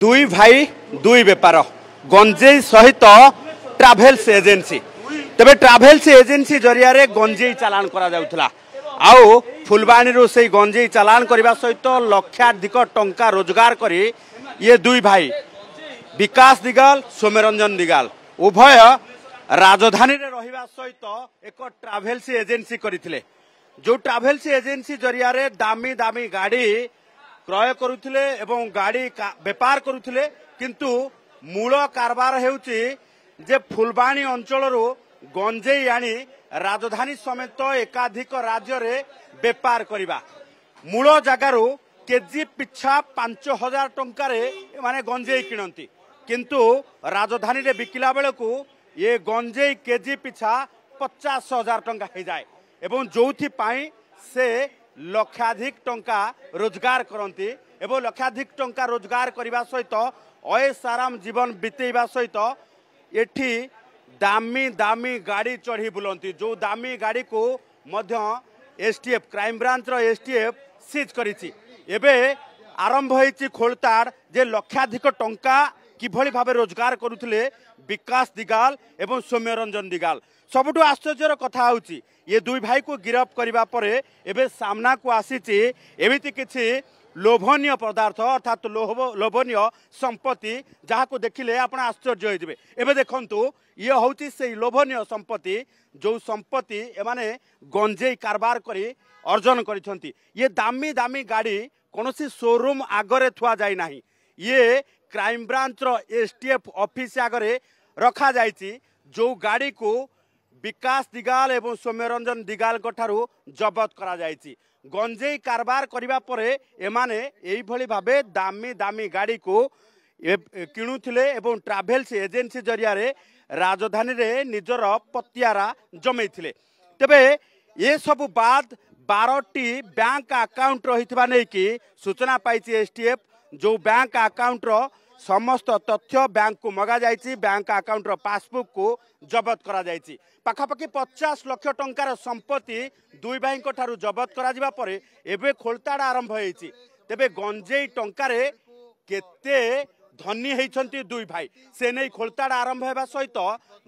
दुई भाई दुई बेपार गंजेई सहित ट्राभेल्स एजेंसी तेरे ट्राभेल्स एजेंसी जरिया गंजेई चालान करा जाउथला आउ फुलबाणी से गंजेई चालान करने सहित लक्षाधिक टंका रोजगार करी ये दुई भाई विकास दिगाल सौम्यरंजन दिगाल उभय राजधानी रे रहिबा सहित एक ट्राभेल्स एजेंसी करथिले जो ट्राभेल्स एजेंसी जरिया दामी दामी गाड़ी क्रय करुथिले एवं गाड़ी बेपार करुथिले किंतु मूल कारबार हेउची जे फुलबाणी अंचल गंजेई आनी राजधानी समेत एकाधिक राज्य रे बेपार करिबा मूल जगार केजी पिछा 5,000 टंका माने गंजेई किणती किंतु राजधानी रे बिकिला बेलकू ये गंजेई केजी पिछा 50,000 टंका हो जाए एवं जोथि पाई से लक्षाधिक टंका रोजगार करती एवं लक्षाधिक टंका रोजगार करने सहित अयस आराम जीवन बीतेवा सहित एठी दामी दामी गाड़ी चढ़ी बुलती जो दामी गाड़ी को मध्य STF crime branch STF seize करिछि एबे आरंभ होइछि खोलताड़ जे लक्षाधिक टंका किभली भावे रोजगार करुथिले विकास दिगाल एवं सौम्यरंजन दिगाल सबुठु आश्चर्यर कथा होछि ये दुई भाई को गिरफ्त करिबा परे एबे सामना को आसीछि एमिति किछि लोभनीय पदार्थ अर्थात लोभनीय संपत्ति जहाँ को देखिले आपण आश्चर्य होइजिबे एबे देखंतु ये होछि से लोभनीय संपत्ति जो संपत्ति एमाने गंजेई कारबार करी अर्जन करिसंती ये दामी दामी गाड़ी कोनोसी शोरूम आगरे थुआ जाई नाही ये क्राइम ब्रांच एसटीएफ ऑफिस आगरे रखा जाइछि जो गाड़ी को विकास दिगाल एवं सौम्यरंजन दिगाल ठारू जबत करा जाइछि गंजेई कारबार करिबा परे एमाने एई भली भाबे दामी दामी गाड़ी को किणुथिले एवं ट्राभेल्स एजेंसी जरिया रे राजधानी रे निजर पतियारा जमेइथिले तेबे ये सब बाद 12टी बैंक अकाउंट रहितबा नै कि सूचना पाइछि एसटीएफ जो बैंक अकाउंट रो समस्त तथ्य बैंक को मगा जाइछि बैंक अकाउंट रो पासबुक को जबत करा जाइछि पाखापाखि 50 लाख टंकार संपत्ति दुई भाई ठारू जबत करा जिबा परे एबे खोलताड़ आरंभ होइछि तेबे गंजेई टंकारे केते धनी होइछंती दुई भाई से नहीं खोलताड़ आरंभ होगा सहित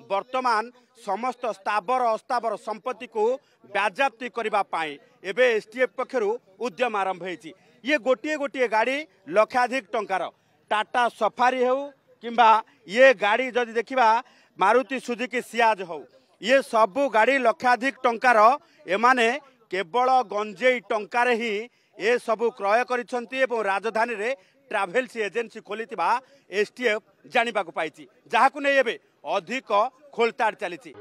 वर्तमान समस्त स्थावर अस्थावर संपत्ति को बाजाप्ति करबा पाई एबे एसटीएफ पक्षरु उद्यम आरंभ होइछि ये गोटे गोटे गाड़ी लक्षाधिक टंकार टाटा सफारी हो किंबा ये गाड़ी जदि देखिबा मारुति सुजुकी सियाज हो ये सबु गाड़ी लक्षाधिक टंकार एमाने केवल गंजेई टंकार ही ये सबु क्रय करिसंती एवं राजधानी रे ट्राभेल्स एजेंसी खोलिथिबा एसटीएफ जानिबा को पाइछि जहाकु नै एबे अधिक खोलताड़ चलिछि।